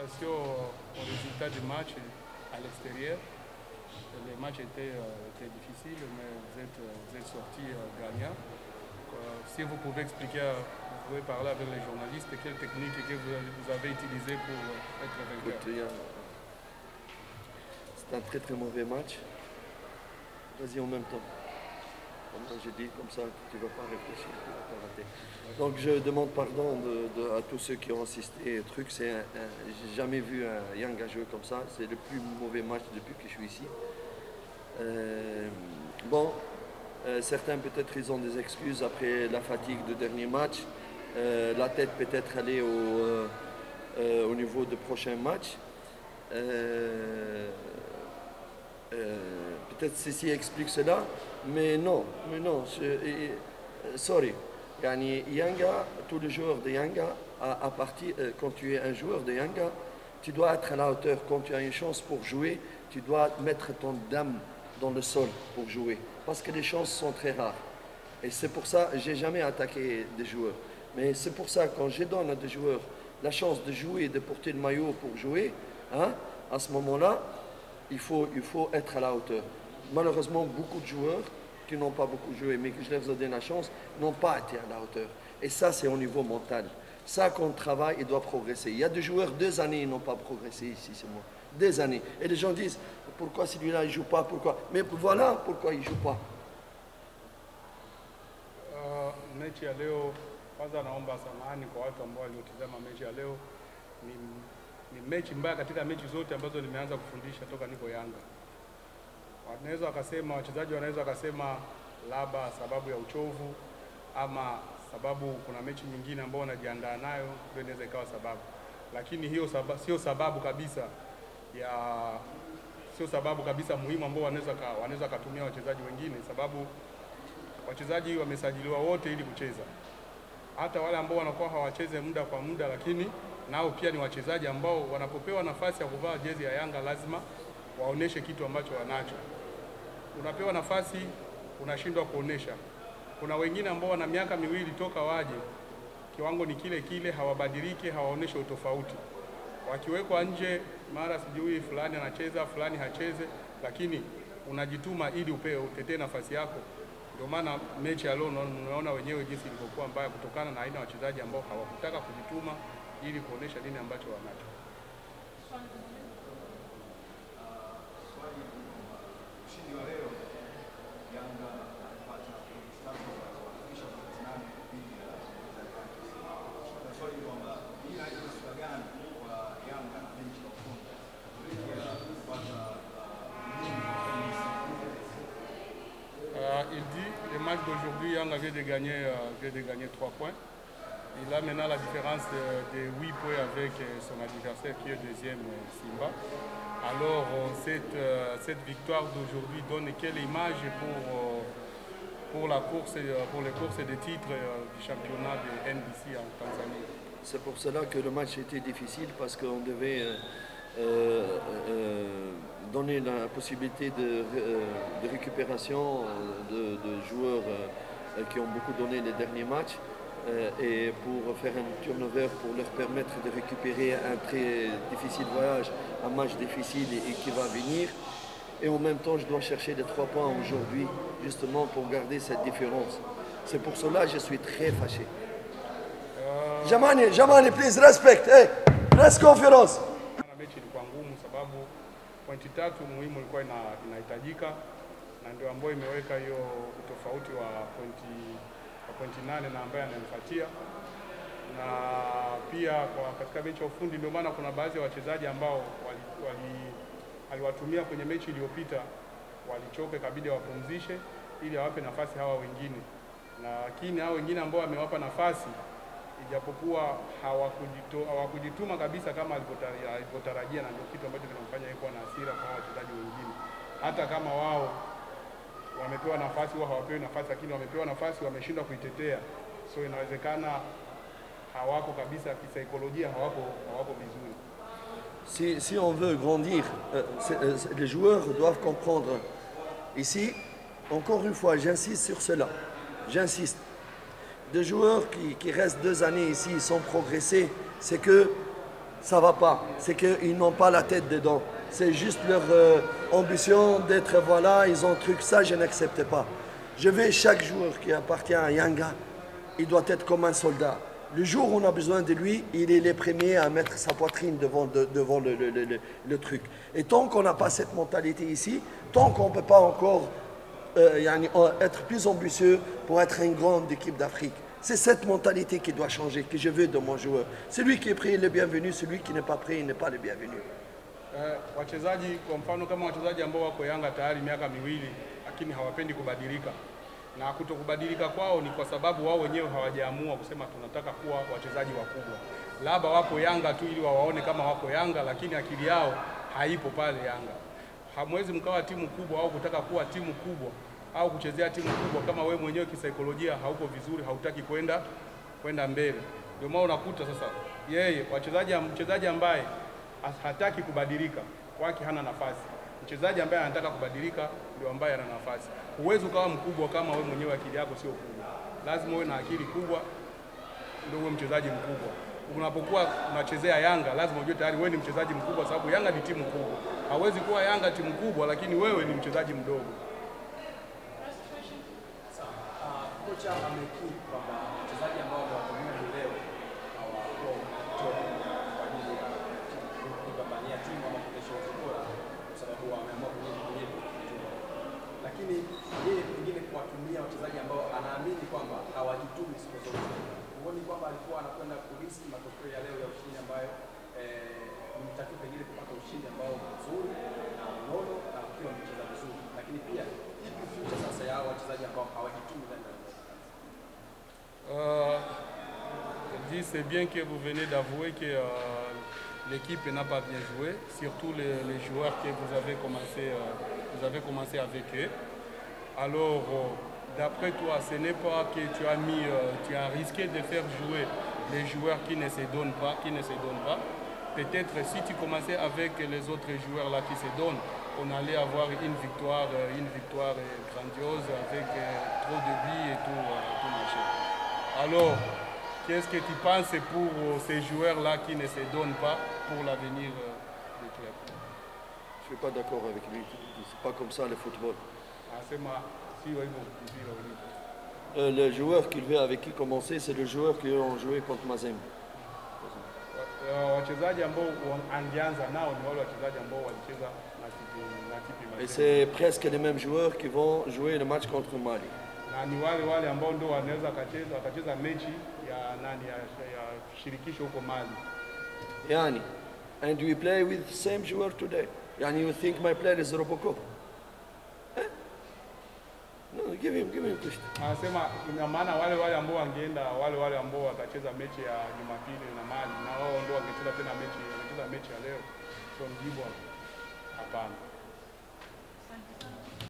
appréciation au résultat du match à l'extérieur. Les matchs étaient difficiles, mais vous êtes sortis gagnants. Si vous pouvez expliquer, vous pouvez parler avec les journalistes, quelle technique que vous avez utilisée pour être vainqueur. C'est un très très mauvais match. Vas-y en même temps. J'ai dit comme ça, tu ne vas pas réfléchir, tu ne vas pas rater. Donc je demande pardon à tous ceux qui ont assisté. J'ai jamais vu un Yanga jouer comme ça. C'est le plus mauvais match depuis que je suis ici. Certains peut-être ils ont des excuses après la fatigue du dernier match. La tête peut-être aller au niveau du prochain match. Peut-être ceci explique cela, mais non, sorry. Yanga, tous les joueurs de Yanga, quand tu es un joueur de Yanga, tu dois être à la hauteur. Quand tu as une chance pour jouer, tu dois mettre ton dame dans le sol pour jouer, parce que les chances sont très rares. Et c'est pour ça que je n'ai jamais attaqué des joueurs. Mais c'est pour ça que quand je donne à des joueurs la chance de jouer, de porter le maillot pour jouer, à ce moment-là, il faut être à la hauteur. Malheureusement, beaucoup de joueurs qui n'ont pas beaucoup joué, mais que je leur ai donné la chance, n'ont pas été à la hauteur. Et ça, c'est au niveau mental. Ça, quand on travaille, il doit progresser. Il y a des joueurs, 2 années, ils n'ont pas progressé ici, c'est moi. 2 années. Et les gens disent, pourquoi celui-là, il ne joue pas, pourquoi? Mais voilà pourquoi il ne joue pas. Mechi ya leo, kwanza naomba samahani kwa watu ambao waliotazama mechi ya leo. Ni mechi mbaya katika mechi zote ambazo nimeanza kufundisha toka niko Yanga. Wachezaji wanaweza wakasema labda sababu ya uchovu ama sababu kuna mechi nyingine ambao wanajiandaa nayo, ndio inaweza ikawa sababu. Lakini hiyo sio sababu kabisa muhimu ambao wanaweza kutumia wachezaji wengine, sababu wachezaji wamesajiliwa wote ili kucheza. Hata wale ambao wanakuwa hawacheze muda kwa muda, lakini nao pia ni wachezaji ambao wanapopewa nafasi ya kuvaa jezi ya Yanga lazima waoneshe kitu ambacho wanacho. Unapewa nafasi unashindwa kuonesha. Kuna wengine ambao wana miaka miwili toka waje, kiwango ni kile kile, hawabadiliki, hawaoneshe utofauti. Wakiwekwa nje, mara sijui fulani anacheza, fulani hacheze, lakini unajituma ili utetee nafasi yako. Ndio maana mechi ya leo unaona wenyewe jinsi ilivyokuwa mbaya, kutokana na aina ya wachezaji ambao hawakutaka kujituma ili kuonesha nini ambacho wanacho. Il dit, le match d'aujourd'hui, Yanga vient de gagner 3 points. Il a maintenant la différence de 8 points avec son adversaire qui est deuxième, Simba. Alors, cette victoire d'aujourd'hui donne quelle image pour les courses de titres du championnat de NBC en Tanzanie? C'est pour cela que le match était difficile, parce qu'on devait donner la possibilité de récupération de joueurs qui ont beaucoup donné les derniers matchs, et pour faire un turnover, pour leur permettre de récupérer un très difficile voyage, un match difficile et qui va venir. Et en même temps, je dois chercher les 3 points aujourd'hui, justement pour garder cette différence. C'est pour cela que je suis très fâché. Jamani, please, respect. Hey, press conference. Mechi ilikuwa ngumu sababu pointi 3 muhimu ilikuwa inahitajika, na ndio ambayo imeweka hiyo utofauti wa pointi 8 na ambaye anamfuatia. Na pia katika mechi ya ufundi, ndio maana kuna baadhi ya wachezaji ambao aliwatumia kwenye mechi iliyopita walichoka, kabidi wapumzishe ili awape nafasi hawa wengine. Lakini hao wengine ambao amewapa nafasi, ijapokuwa hawakujituma kabisa kama alivyotarajia, na ndio kitu ambacho kinamfanya yeye kuwa na hasira kwa wachezaji wengine. Hata kama wao wamepewa nafasi, wao hawapewi nafasi, lakini wamepewa nafasi wameshindwa kuitetea. So inawezekana hawako kabisa kisaikolojia, hawako vizuri. Si on veut grandir, les joueurs doivent comprendre. Ici, encore une fois, j'insiste sur cela. J'insiste. Des joueurs qui restent 2 années ici sans progresser, c'est que ça va pas. C'est qu'ils n'ont pas la tête dedans. C'est juste leur ambition d'être, voilà, ils ont un truc, ça je n'accepte pas. Je veux chaque joueur qui appartient à Yanga, il doit être comme un soldat. Le jour où on a besoin de lui, il est le premier à mettre sa poitrine devant le truc. Et tant qu'on n'a pas cette mentalité ici, tant qu'on ne peut pas encore être plus ambitieux pour être une grande équipe d'Afrique, c'est cette mentalité qui doit changer, que je veux de mon joueur. Celui qui est prêt est le bienvenu, celui qui n'est pas prêt, il n'est pas le bienvenu. Wachezaji kwa mfano kama wachezaji ambao wako Yanga tayari miaka miwili lakini hawapendi kubadilika. Na kutokubadilika kwao ni kwa sababu wao wenyewe hawajaamua kusema tunataka kuwa wachezaji wakubwa. Labda wapo Yanga tu ili wawaone kama wako Yanga, lakini akili yao haipo pale Yanga. Hamwezi mkawa timu kubwa au kutaka kuwa timu kubwa au kuchezea timu kubwa kama wewe mwenyewe kisaikolojia hauko vizuri, hautaki kwenda mbele. Ndio maana unakuta sasa yeye mchezaji ambaye hataki kubadilika kwake hana nafasi. Mchezaji ambaye anataka kubadilika ndio ambaye ana nafasi. Huwezi ukawa mkubwa kama wewe mwenyewe akili yako sio kubwa. Lazima uwe na akili kubwa ndio uwe mchezaji mkubwa. Unapokuwa unachezea Yanga lazima ujue tayari wewe ni mchezaji mkubwa, sababu Yanga ni timu kubwa. Hawezi kuwa Yanga timu kubwa lakini wewe ni mchezaji mdogo. Kocha amekiri kwamba wachezaji ambao wamewatumia leo hawakuwa kwa ajili ya kupambania timu ama kuendesha ubora, kwa sababu wameamua kujibu. Lakini yeye pengine kuwatumia wachezaji ambao anaamini kwamba hawajitumi siku zote, huoni kwamba alikuwa anakwenda kuriski matokeo ya leo ya ushindi ambayo mtakiwa pengine kupata ushindi ambao mzuri na mnono na ukiwa mcheza vizuri, lakini pia ipi future sasa ya wachezaji ambao hawajitumi ndani ya c'est bien que vous venez d'avouer que l'équipe n'a pas bien joué, surtout les joueurs que vous avez commencé avec eux. Alors, d'après toi, ce n'est pas que tu as risqué de faire jouer les joueurs qui ne se donnent pas, Peut-être si tu commençais avec les autres joueurs là qui se donnent, on allait avoir une victoire grandiose avec trop de buts et tout machin. Alors, qu'est-ce que tu penses pour ces joueurs-là qui ne se donnent pas pour l'avenir du club? Je ne suis pas d'accord avec lui. C'est pas comme ça le football. Le joueur qu'il veut avec qui commencer, c'est le joueur qui a joué contre Mazembe. Et c'est presque les mêmes joueurs qui vont jouer le match contre Mali. Yani, and we play with the same joueur today. Yani, you think my player is Robocop? No, give him push. Anasema ina maana wale ambao wangeenda wale ambao watacheza mechi ya Jumapili na Mali na wao ndio wangecheza tena mechi ya leo. Sio mjibu hapana.